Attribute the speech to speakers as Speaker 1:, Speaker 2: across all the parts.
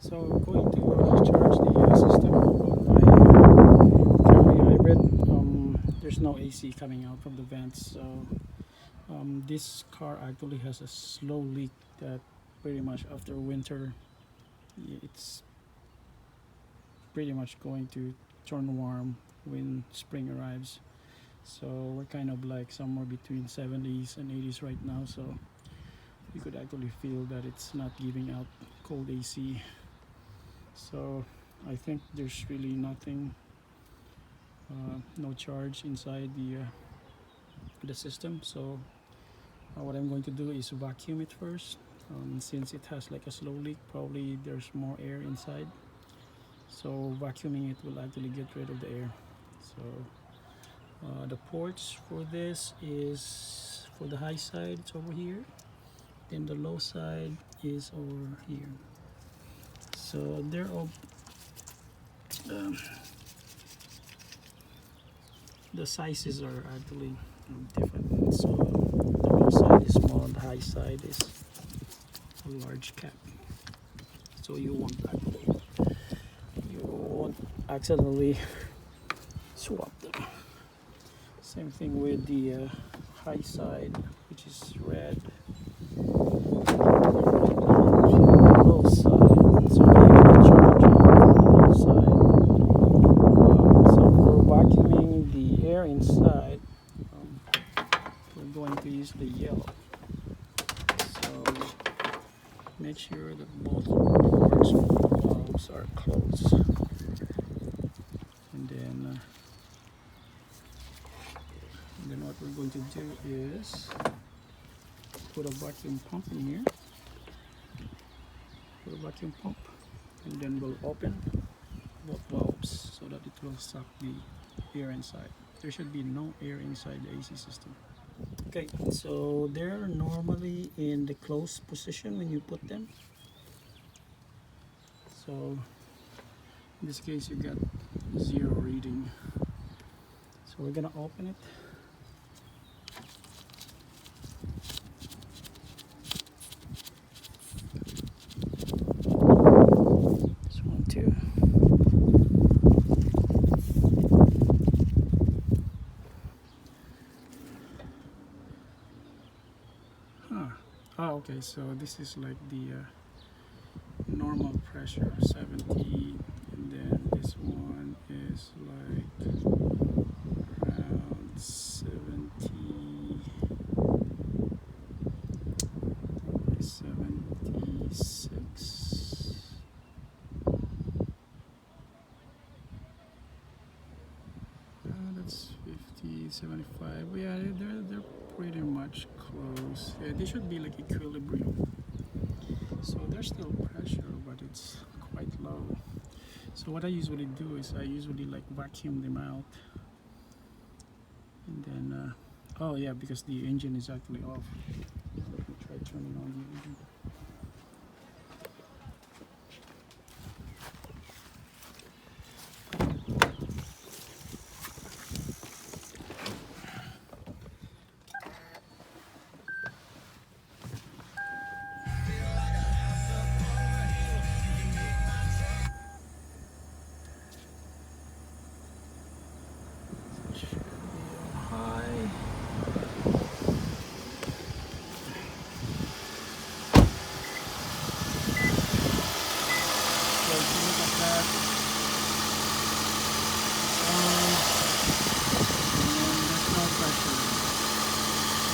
Speaker 1: So going to charge the system on my Camry hybrid. There's no AC coming out from the vents, so this car actually has a slow leak that pretty much after winter it's pretty much going to turn warm when spring arrives. So we're kind of like somewhere between 70s and 80s right now, so you could actually feel that it's not giving out cold AC. So I think there's really nothing, no charge inside the system. So what I'm going to do is vacuum it first. Since it has like a slow leak, probably there's more air inside. So vacuuming it will actually get rid of the air. So the ports for this is for the high side, it's over here. Then the low side is over here. So they're all um, the sizes are actually different. So the low side is small, the high side is a large cap. So you won't accidentally swap them. Same thing with the high side, which is red. Low side, so we can charge on the low side. So for vacuuming the air inside, we're going to use the yellow. So make sure that both ports of the valves are closed. And then what we're going to do is put a vacuum pump in here. Put a vacuum pump, and then we'll open both valves so that it will suck the air inside. There should be no air inside the AC system. Okay, so they're normally in the closed position when you put them. So in this case you got 0 reading. So we're gonna open it. This one too. Oh, okay, so this is like the normal pressure 70, and then this one is like around 70, 76. That's 50, 75. Yeah, they're pretty much close. Yeah, they should be like equilibrium. So there's still pressure, but it's quite low. So what I usually do is I usually like vacuum them out, and then oh yeah, because the engine is actually off. Let me try turning on the engine.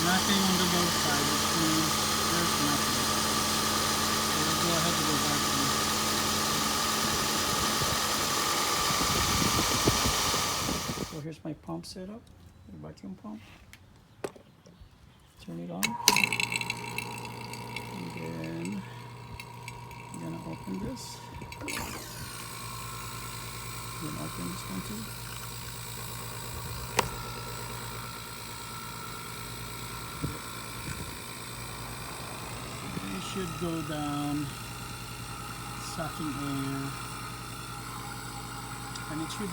Speaker 1: Nothing on the low side, which means there's nothing. So we'll go ahead and go vacuum. So here's my pump setup, the vacuum pump. Turn it on. And then I'm gonna open this. Then open this one too. Should go down, sucking air, and it should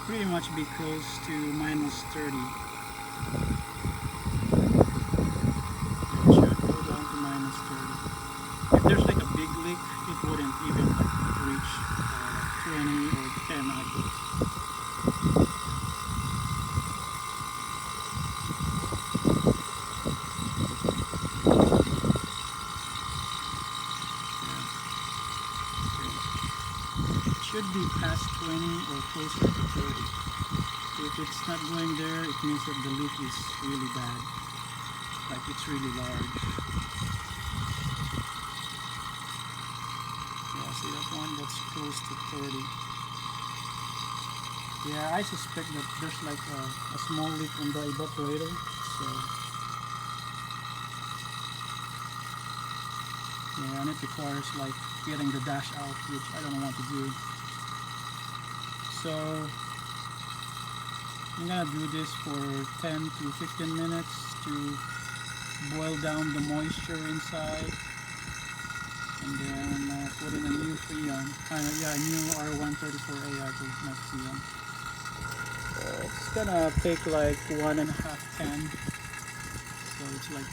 Speaker 1: pretty much be close to -30. It should go down to -30. If there's like a big leak, it wouldn't even like 20 or 10 actually. It should be past 20 or closer to 30. If it's not going there, it means that the leak is really bad, like it's really large. Yeah, see that one? That's close to 30. Yeah, I suspect that there's like a small leak on the evaporator. So yeah, and it requires like getting the dash out, which I don't want to do. So I'm gonna do this for 10 to 15 minutes to boil down the moisture inside, and then put in a new Freon. Yeah, new R134A actually, not Freon. It's gonna take like 1.5 10. So it's like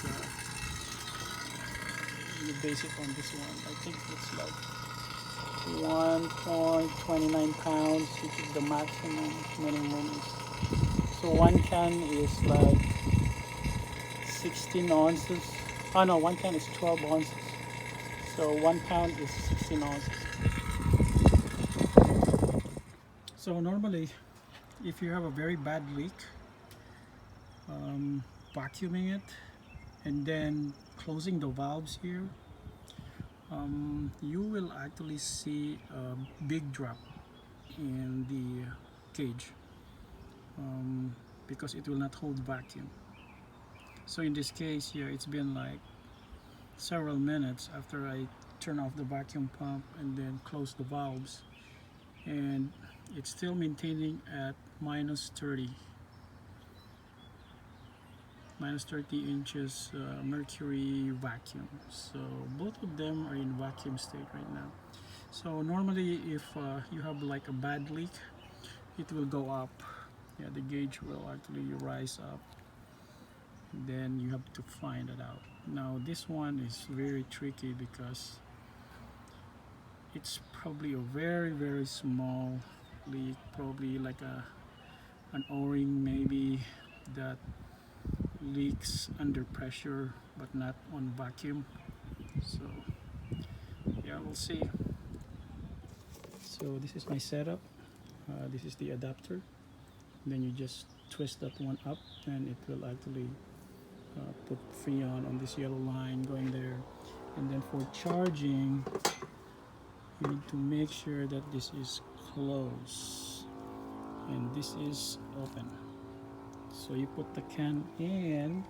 Speaker 1: you base it on this one. I think it's like 1.29 pounds, which is the maximum. Minimum is, so one can is like 16 ounces. Oh no, one can is 12 ounces. So 1 pound is 16 ounces. So normally, if you have a very bad leak, vacuuming it and then closing the valves here, you will actually see a big drop in the cage, because it will not hold vacuum. So in this case here, it's been like several minutes after I turn off the vacuum pump and then close the valves, and it's still maintaining at minus 30 inches mercury vacuum. So both of them are in vacuum state right now. So normally if you have like a bad leak, it will go up. Yeah, the gauge will actually rise up, then you have to find it out. Now this one is very tricky because it's probably a very small leak, probably like an o-ring maybe, that leaks under pressure but not on vacuum. So yeah, we'll see. So this is my setup. This is the adapter. Then you just twist that one up and it will actually put Freon on this yellow line going there. And then for charging, you need to make sure that this is closed and this is open. So you put the can in,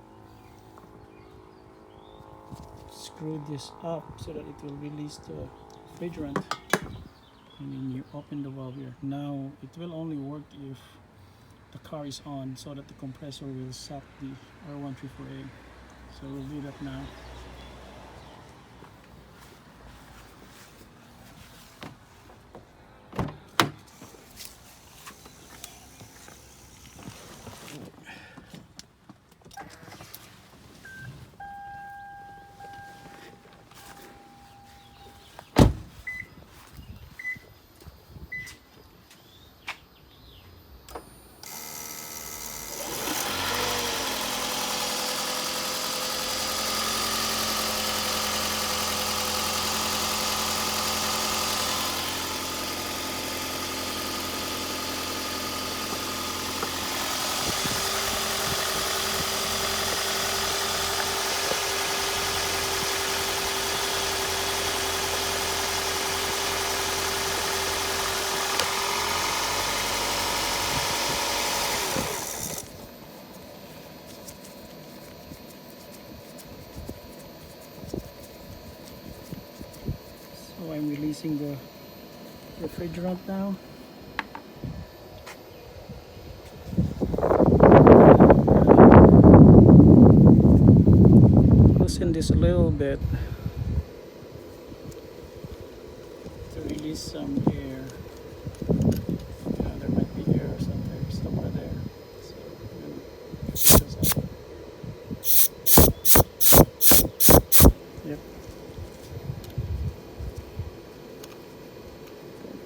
Speaker 1: screw this up so that it will release the refrigerant, and then you open the valve here. Now it will only work if the car is on, so that the compressor will suck the R134A. So we'll do that now. So I'm releasing the refrigerant now. Loosen this a little bit to release some air. Yeah, there might be air somewhere there. So I'm gonna push this out. Yep.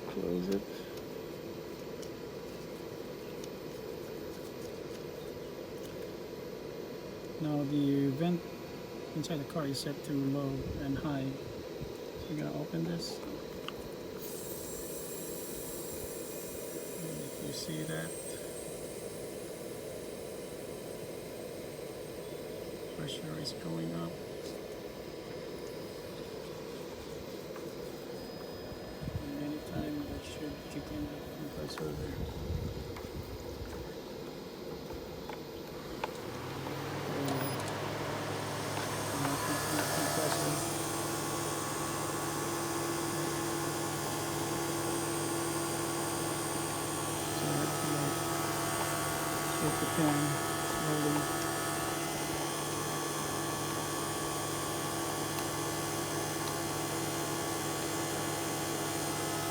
Speaker 1: Close close it. Now the vent inside the car is set to low and high. So we're gonna open this. And if you see that, pressure is going up. And anytime that should kick in the compressor there. Shake the pan slowly.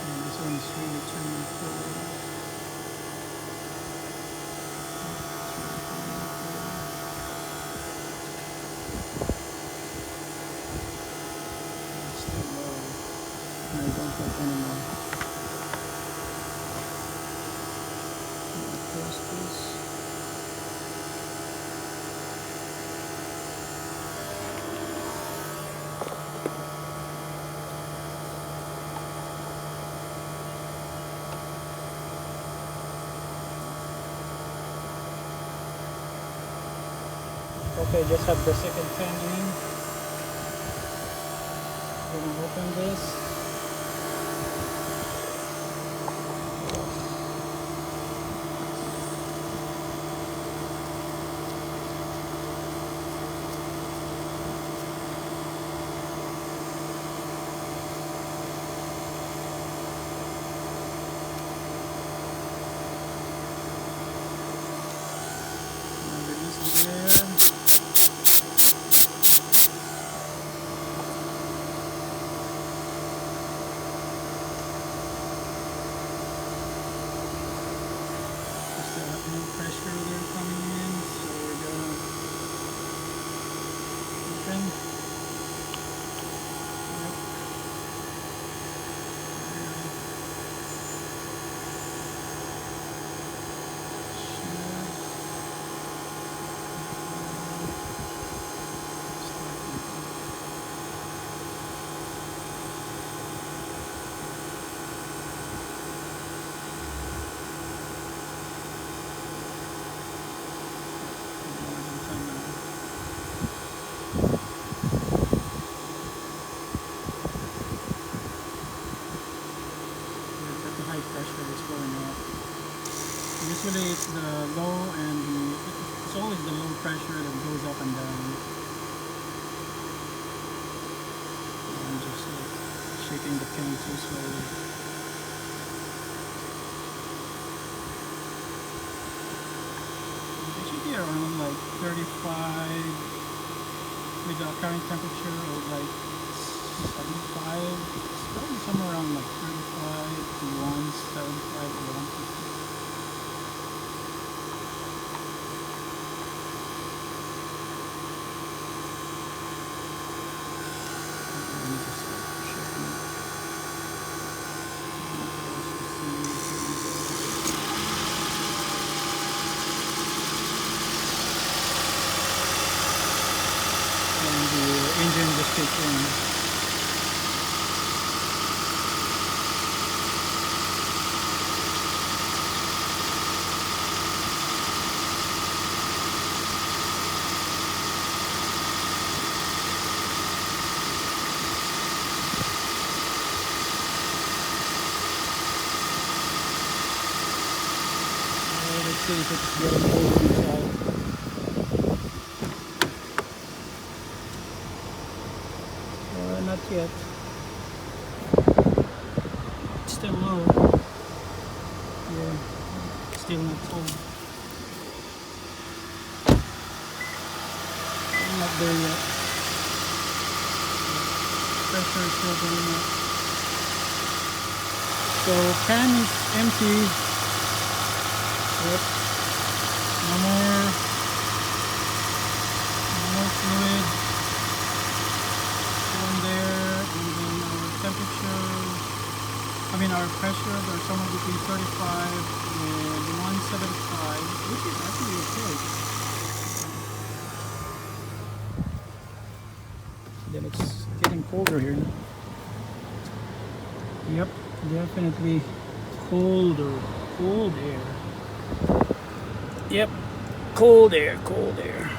Speaker 1: And this one is really turning forward. It's still low. And I don't have any more. Close this. Okay, just have the second fan in. We're gonna open this. Release the air. No pressure there coming in, so we're gonna open. Yep. Pressure is going up. Usually it's the low and it's always the low pressure that goes up and down. I'm just shaking the pan too slowly. It should be around like 35 with the current temperature of like 75. Probably somewhere around like 35 to 175 or 150. And the engine just kicked in. Let's see if it's getting cold inside. Not yet. It's still low. Yeah, still not cold. Not there yet. Pressure is still going up. So pan is empty. Yep. No more fluid going there, and then our temperature I mean, our pressures are somewhere between 35 and 175, which is actually okay. Then it's getting colder here. Yep, definitely colder. Cold air. Yep, cold air, cold air.